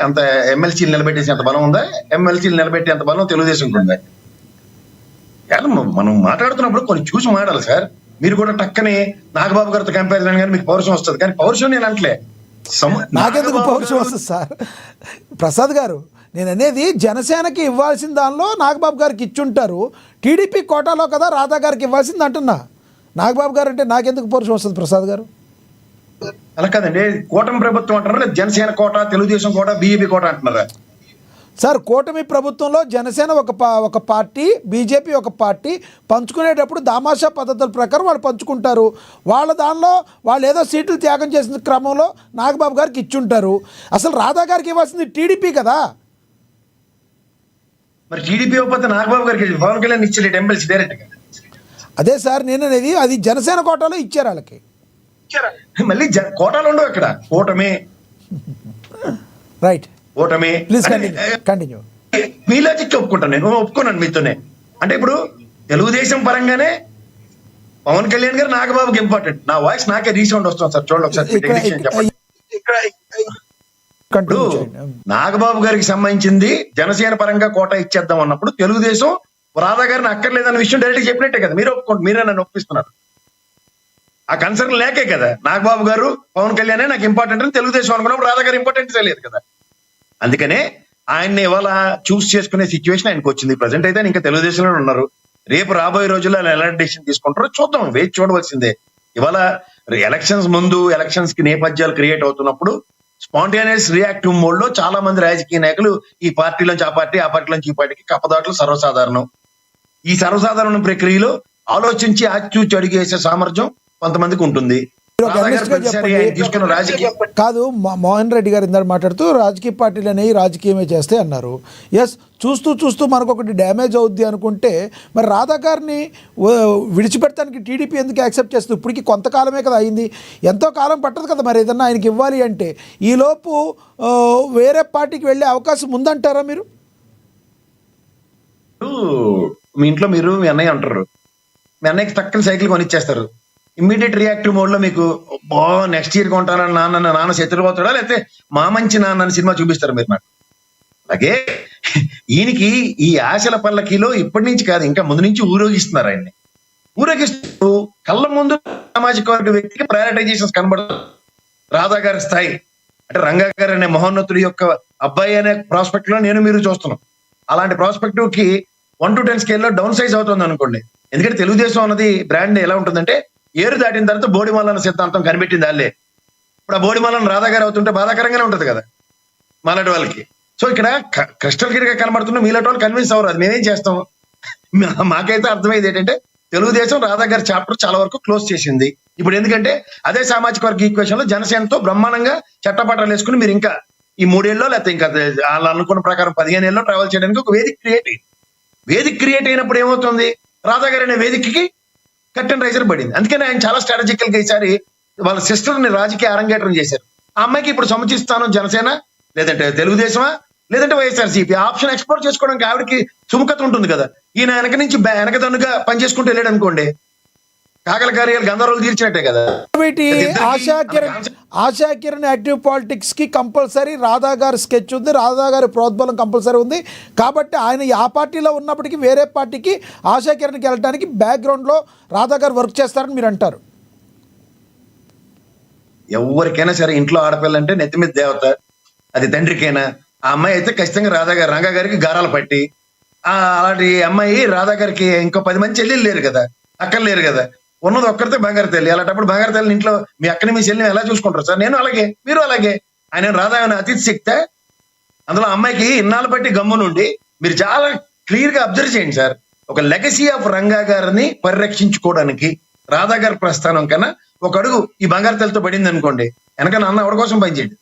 అంత ఎమ్మెల్సీలు నిలబెట్టేసి అంత బలం ఉందా? ఎమ్మెల్సీలు నిలబెట్టే అంత బలం తెలుగుదేశంకి ఉందా? మనం మాట్లాడుతున్నప్పుడు కొన్ని చూసి మాట్లాడాలి సార్. మీరు కూడా టక్కని నాగబాబు గారితో కంపారిజన్ కానీ మీకు పౌరుషం వస్తుంది, కానీ పౌరుషం నేను అంటలే. నాకెందుకు పౌరుషం వస్తుంది సార్? ప్రసాద్ గారు, నేను అనేది జనసేనకి ఇవ్వాల్సిన దానిలో నాగబాబు గారికి ఇచ్చుంటారు, టీడీపీ కోటాలో కదా రాధా గారికి ఇవ్వాల్సింది అంటున్నా. నాగబాబు గారు అంటే నాకెందుకు పౌరుషం వస్తుంది ప్రసాద్ గారు? అలా కాదండి, కూటమి ప్రభుత్వం అంటారా, లేదా జనసేన కోట, తెలుగుదేశం కోట, బీజేపీ కోట అంటున్నారా? సార్, కూటమి ప్రభుత్వంలో జనసేన ఒక పార్టీ, బీజేపీ ఒక పార్టీ పంచుకునేటప్పుడు దామాషా పద్ధతుల ప్రకారం వాళ్ళు పంచుకుంటారు. వాళ్ళ దానిలో వాళ్ళు ఏదో సీట్లు త్యాగం చేసిన క్రమంలో నాగబాబు గారికి ఇచ్చుంటారు. అసలు రాధా గారికి ఇవ్వాల్సింది టీడీపీ కదా. మరి టీడీపీ ఇవ్వకపోతే నాగబాబు గారికి పవన్ కళ్యాణ్ ఇచ్చేది ఎమ్మెల్సీ డైరెక్ట్ గా. అదే సార్ నేను అనేది, అది జనసేన కోటాలో ఇచ్చారు వాళ్ళకి. మళ్ళీ కోటాలు ఉండవు ఇక్కడ. కూటమి రైట్, కూటమి ప్లీజ్ కంటిన్యూ. మీ లాజిక్ ఒప్పుకుంటాను, నేను ఒప్పుకున్నాను మీతోనే. అంటే ఇప్పుడు తెలుగుదేశం పరంగానే పవన్ కళ్యాణ్ గారు నాగబాబుకి ఇంపార్టెంట్. నా వాయిస్ నాకే రీసౌండ్ వస్తుంది సార్, చూడండి ఒకసారి. ఇప్పుడు నాగబాబు గారికి సంబంధించింది జనసేన పరంగా కోట ఇచ్చేద్దాం అన్నప్పుడు తెలుగుదేశం రాధా గారిని అక్కర్లేదన్న విషయం డైరెక్ట్ చెప్పినట్టే కదా. మీరు ఒప్పుకోండి, మీరే నన్ను ఒప్పిస్తున్నారు. ఆ కన్సర్న్ లేకే కదా నాగబాబు గారు పవన్ కళ్యాణ్ నాకు ఇంపార్టెంట్ అని తెలుగుదేశం అనుకున్నప్పుడు రాధా గారు ఇంపార్టెంట్ తెలియదు కదా. అందుకనే ఆయన్ని ఇవాళ చూస్ చేసుకునే సిచ్యువేషన్ ఆయనకు వచ్చింది. ప్రజెంట్ అయితే ఇంకా తెలుగుదేశంలో ఉన్నారు. రేపు రాబోయే రోజుల్లో ఎలాంటి డెసిషన్ తీసుకుంటారో చూద్దాం, వేచి చూడవలసిందే. ఇవాళ ఎలక్షన్స్ ముందు ఎలక్షన్స్ కి నేపథ్యాలు క్రియేట్ అవుతున్నప్పుడు స్పాంటేనియస్ రియాక్టివ్ మోడ్ లో చాలా మంది రాజకీయ నాయకులు ఈ పార్టీలోంచి ఆ పార్టీ, ఆ పార్టీలోంచి ఈ పార్టీకి కప్పదాట్లు సర్వసాధారణం. ఈ సర్వసాధారణ ప్రక్రియలో ఆలోచించి ఆచితూచి అడిగేసే సామర్థ్యం కొంతమందికి ఉంటుంది. కాదు, మోహన్ రెడ్డి గారు ఇందాక మాట్లాడుతూ రాజకీయ పార్టీలు అనేవి రాజకీయమే చేస్తే అన్నారు. ఎస్, చూస్తూ చూస్తూ మనకు ఒకటి డ్యామేజ్ అవుద్ది అనుకుంటే మరి రాధా గారిని విడిచిపెడతానికి టీడీపీ ఎందుకు యాక్సెప్ట్ చేస్తుంది? ఇప్పటికి కొంతకాలమే కదా అయింది, ఎంతో కాలం పట్టదు కదా మరి ఏదన్నా ఆయనకి ఇవ్వాలి అంటే. ఈలోపు వేరే పార్టీకి వెళ్ళే అవకాశం ఉందంటారా మీరు? మీ ఇంట్లో మీరు మీ అన్నయ్య అంటారు, మీ అన్నయ్యకి తక్కువ సైకిల్ కొనిచ్చేస్తారు. ఇమ్మీడియట్ రియాక్టివ్ మోడ్ లో మీకు నెక్స్ట్ ఇయర్ కొంటానని నాన్న శత్రుపోతాడా, లేకపోతే మా మంచి నాన్న సినిమా చూపిస్తారు మీరు నాకు. అలాగే ఈయనకి ఈ ఆశల పల్లకిలో ఇప్పటి నుంచి కాదు, ఇంకా ముందు నుంచి ఊరేగిస్తున్నారు ఆయన్ని. ఊరేగిస్తూ కళ్ళ ముందు సామాజిక వర్గ వ్యక్తికి ప్రయారిటైజేషన్స్ కనబడుతుంది. రాధా గారి స్థాయి అంటే రంగా గారు అనే మహోన్నతుడి యొక్క అబ్బాయి అనే ప్రాస్పెక్ట్ లో నేను మీరు చూస్తున్నాం. అలాంటి ప్రాస్పెక్టివ్ కి 1 to 10 స్కేల్లో డౌన్ సైజ్ అవుతుంది అనుకోండి. ఎందుకంటే తెలుగుదేశం అన్నది బ్రాండ్ ఎలా ఉంటుందంటే, ఏరు దాటిన తర్వాత బోడిమాలన్న సిద్ధాంతం కనిపెట్టింది వాళ్ళే. ఇప్పుడు ఆ బోడిమాలను రాధా గారు అవుతుంటే బాధాకరంగానే ఉంటది కదా మాలాంటి వాళ్ళకి. సో ఇక్కడ క్రిస్టల్ క్లియర్ గా కనబడుతున్న మీలాంటి వాళ్ళు కన్విన్స్ అవ్వరు. అది మేమేం చేస్తాం? మాకైతే అర్థమైంది ఏంటంటే తెలుగుదేశం రాధా గారి చాప్టర్ చాలా వరకు క్లోజ్ చేసింది. ఇప్పుడు ఎందుకంటే అదే సామాజిక వర్గ ఈక్వేషన్ లో జనసేనతో బ్రహ్మాండంగా చట్టపట్టాలు వేసుకుని మీరు ఇంకా ఈ 3 ఏళ్ళలో లేకపోతే ఇంకా వాళ్ళు అనుకున్న ప్రకారం 15 ఏళ్ళలో ట్రావెల్ చేయడానికి ఒక వేదిక క్రియేట్ అయినప్పుడు ఏమవుతుంది, రాధా గారు అనే వేదికకి కట్టెన్ రైజర్ పడింది. అందుకని ఆయన చాలా స్ట్రాటజికల్ గా ఈసారి వాళ్ళ సిస్టర్ ని రాజకీయ అరంగేట్రం చేశారు. ఆ అమ్మాయికి ఇప్పుడు సముచిస్తాను జనసేన, లేదంటే తెలుగుదేశమా, లేదంటే వైఎస్ఆర్సీపీ ఆప్షన్ ఎక్స్ప్లోర్ చేసుకోవడానికి ఆవిడకి సుముఖత ఉంటుంది కదా. ఈయన వెనక నుంచి వెనకదన్నుగా పనిచేసుకుంటూ వెళ్ళాడు అనుకోండి, కాకల కార్యాలు గంధర్వులు తీర్చినట్టే కదా. ఆశా కిరణ్ యాక్టివ్ పాలిటిక్స్ కి కంపల్సరీ రాధా గారి స్కెచ్ ఉంది, రాధా గారి ప్రోద్బలం కంపల్సరీ ఉంది. కాబట్టి ఆయన ఆ పార్టీలో ఉన్నప్పటికీ వేరే పార్టీకి ఆశా కిరణ్కి వెళ్ళడానికి బ్యాక్గ్రౌండ్ లో రాధా గారు వర్క్ చేస్తారని మీరు అంటారు. ఎవరికైనా సరే ఇంట్లో ఆడపిల్లంటే నెత్తి మీద దేవత, అది తండ్రికైనా. ఆ అమ్మాయి అయితే ఖచ్చితంగా రంగా గారికి గారాలు పట్టి, అలాంటి అమ్మాయి రాధా గారికి ఇంకో 10 మంది చెల్లెలు లేరు కదా, అక్కలు లేరు కదా, ఉన్నది ఒక్కరితే బంగారు తల్లి. అలాంటప్పుడు బంగారు తల్లిని ఇంట్లో మీ అక్కని మీ చెల్లిని ఎలా చూసుకుంటారు సార్? నేను అలాగే, మీరు అలాగే. ఆయన రాధా అతిథి శక్తే. అందులో అమ్మాయికి ఇన్నాళ్ళు బట్టి గమ్ము నుండి మీరు చాలా క్లియర్ గా అబ్జర్వ్ చేయండి సార్. ఒక లెగసీ ఆఫ్ రంగా గారిని పరిరక్షించుకోవడానికి రాధా గారి ప్రస్థానం కన్నా ఒక అడుగు ఈ బంగారు తల్లితో పడింది అనుకోండి, వెనకన్నా అన్న ఎవరి కోసం పనిచేయండి.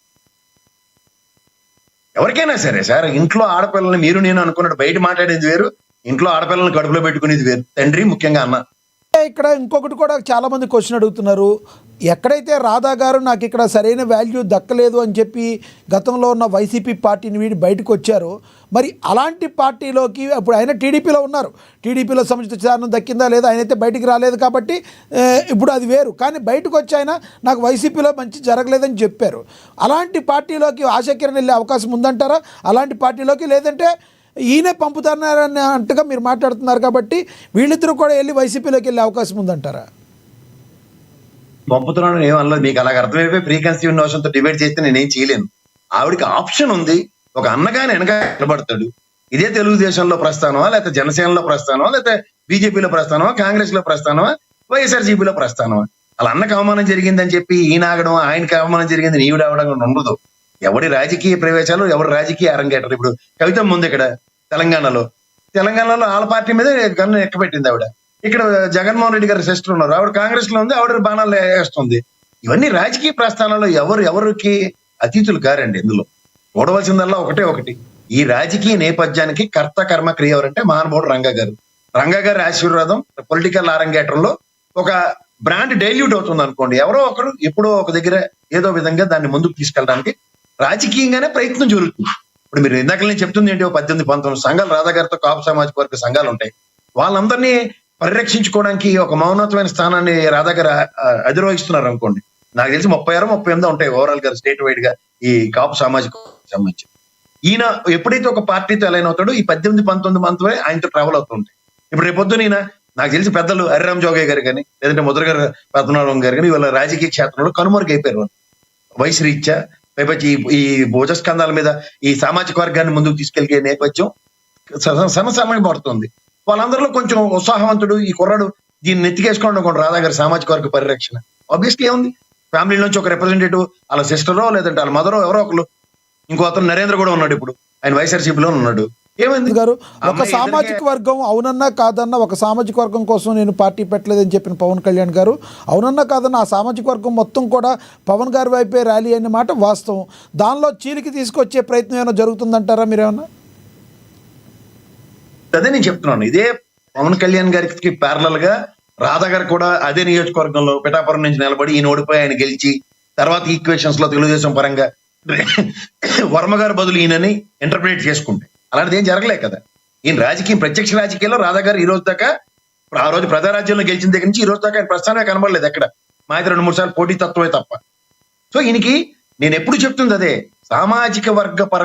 ఎవరికైనా సరే సార్, ఇంట్లో ఆడపిల్లల్ని మీరు నేను అనుకున్నట్టు బయట మాట్లాడేది వేరు, ఇంట్లో ఆడపిల్లల్ని కడుపులో పెట్టుకునేది వేరు. తండ్రి, ముఖ్యంగా అన్న. ఇక్కడ ఇంకొకటి కూడా చాలా మంది క్వశ్చన్ అడుగుతున్నారు, ఎక్కడైతే రాధా గారు నాకు ఇక్కడ సరైన వాల్యూ దక్కలేదు అని చెప్పి గతంలో ఉన్న వైసీపీ పార్టీని వీడి బయటకు వచ్చారో, మరి అలాంటి పార్టీలోకి ఇప్పుడు ఆయన టీడీపీలో ఉన్నారు, టీడీపీలో సముచిత స్థానం దక్కిందా లేదా, ఆయనైతే బయటికి రాలేదు కాబట్టి ఇప్పుడు అది వేరు. కానీ బయటకు వచ్చి ఆయన నాకు వైసీపీలో మంచి జరగలేదని చెప్పారు. అలాంటి పార్టీలోకి ఆశాకిరణ్ వెళ్ళే అవకాశం ఉందంటారా? అలాంటి పార్టీలోకి, లేదంటే ఈయనే పంపుతున్నారని అంటగా మీరు మాట్లాడుతున్నారు కాబట్టి వీళ్ళిద్దరూ కూడా వెళ్ళి వైసీపీలోకి వెళ్ళే అవకాశం ఉందంటారా? పంపుతున్నాను ఏమనలేదు, మీకు అలాగ అర్థమైపోయి ప్రీ కన్సీవ్ నోషన్తో డిబేట్ చేస్తే నేనేం చేయలేను. ఆవిడకి ఆప్షన్ ఉంది, ఒక అన్నగానే వెనక నిలబడతాడు. ఇదే తెలుగుదేశంలో ప్రస్థానమా, లేకపోతే జనసేనలో ప్రస్థానమా, లేకపోతే బీజేపీలో ప్రస్థానమా, కాంగ్రెస్ లో ప్రస్థానమా, వైఎస్ఆర్సీపీలో ప్రస్థానమా? వాళ్ళ అన్నకు అవమానం జరిగిందని చెప్పి ఈయనాగడం, ఆయనకి అవమానం జరిగింది ఈవిడవడం ఉండదు. ఎవడి రాజకీయ ప్రవేశాలు, ఎవరి రాజకీయ అరంగేటరు. ఇప్పుడు కవిత ముందు ఇక్కడ తెలంగాణలో వాళ్ళ పార్టీ మీద గన్ను ఎక్కబెట్టింది ఆవిడ. ఇక్కడ జగన్మోహన్ రెడ్డి గారి సిస్టర్ ఉన్నారు, ఆవిడ కాంగ్రెస్ లో ఉంది, ఆవిడ బాణాలు వేస్తుంది. ఇవన్నీ రాజకీయ ప్రస్థానాల్లో ఎవరికి అతీతులు కారండి. ఇందులో చూడవలసిందల్లా ఒకటి, ఈ రాజకీయ నేపథ్యానికి కర్త కర్మ క్రియ ఎవరంటే మహానుభావుడు రంగా గారి ఆశీర్వాదం పొలిటికల్ అరంగేటంలో ఒక బ్రాండ్ డైల్యూట్ అవుతుంది అనుకోండి. ఎవరో ఒకరు ఎప్పుడో ఒక దగ్గర ఏదో విధంగా దాన్ని ముందుకు తీసుకెళ్ళడానికి రాజకీయంగానే ప్రయత్నం జరుగుతుంది. ఇప్పుడు మీరు ఇందాక నేను చెప్తుంది ఏంటి, 18-19 సంఘాలు రాధా గారితో కాపు సామాజిక వర్గ సంఘాలు ఉంటాయి. వాళ్ళందరినీ పరిరక్షించుకోవడానికి ఒక మౌనతమైన స్థానాన్ని రాధా గారు అధిరోహిస్తున్నారు అనుకోండి. నాకు తెలిసి 36-38 ఉంటాయి ఓవరాల్ గా స్టేట్ వైడ్ గా ఈ కాపు సామాజిక సంబంధించి. ఈయన ఎప్పుడైతే ఒక పార్టీతో అలైన్ అవుతాడో ఈ 18-19 మంత్రులే ఆయనతో ట్రావెల్ అవుతుంటాయి. ఇప్పుడు రేపొద్దు ఈయన నాకు తెలిసి పెద్దలు హరిరామ్ జోగయ్య గారు కానీ, లేదంటే ముద్రగారు పద్మనాభం గారు కానీ వీళ్ళ రాజకీయ క్షేత్రంలో కనుమరుగైపోయారు. వయసు రీత్యా పైపచ్చి ఈ భుజస్కంధాల మీద ఈ సామాజిక వర్గాన్ని ముందుకు తీసుకెళ్లే నేపథ్యం సమసమయం పడుతుంది. వాళ్ళందరిలో కొంచెం ఉత్సాహవంతుడు ఈ కుర్రాడు దీన్ని నెత్తికేసుకోండి అనుకోండి, రాధా గారి సామాజిక వర్గ పరిరక్షణ. ఆబ్వియస్లీ ఏముంది, ఫ్యామిలీ నుంచి ఒక రిప్రజెంటేటివ్, వాళ్ళ సిస్టరో లేదంటే వాళ్ళ మదరో ఎవరో ఒకరు. ఇంకో అతను నరేంద్ర కూడా ఉన్నాడు, ఇప్పుడు ఆయన వైఎస్ఆర్సీపీలో ఉన్నాడు. ఏమైంది గారు, ఒక సామాజిక వర్గం అవునన్నా కాదన్నా, ఒక సామాజిక వర్గం కోసం నేను పార్టీ పెట్టలేదని చెప్పిన పవన్ కళ్యాణ్ గారు, అవునన్నా కాదన్నా ఆ సామాజిక వర్గం మొత్తం కూడా పవన్ గారి వైపే ర్యాలీ అనే మాట వాస్తవం. దానిలో చీలికి తీసుకొచ్చే ప్రయత్నం ఏమైనా జరుగుతుందంటారా మీరేమన్నా? అదే నేను చెప్తున్నాను, ఇదే పవన్ కళ్యాణ్ గారికి ప్యారలల్ గా రాధా గారు కూడా అదే నియోజకవర్గంలో పిఠాపురం నుంచి నిలబడి ఈయన ఓడిపోయి ఆయన గెలిచి తర్వాత ఈక్వేషన్స్ లో తెలుగుదేశం పరంగా వర్మ గారు బదులు ఈయనని ఇంటర్ప్రిటేట్ చేసుకుంటే అలాంటిది ఏం జరగలే కదా. ఈయన రాజకీయం ప్రత్యక్ష రాజకీయాల్లో రాధా గారు ఈ రోజు దాకా, ఆ రోజు ప్రజారాజ్యంలో గెలిచిన దగ్గర నుంచి ఈ రోజు దాకా ఆయన ప్రస్థానమే కనబడలేదు ఎక్కడ. మా అయితే 2-3 సార్లు పోటీ తత్వమే తప్ప. సో ఈయనకి నేను ఎప్పుడు చెప్తుంది అదే, సామాజిక వర్గ పరంగా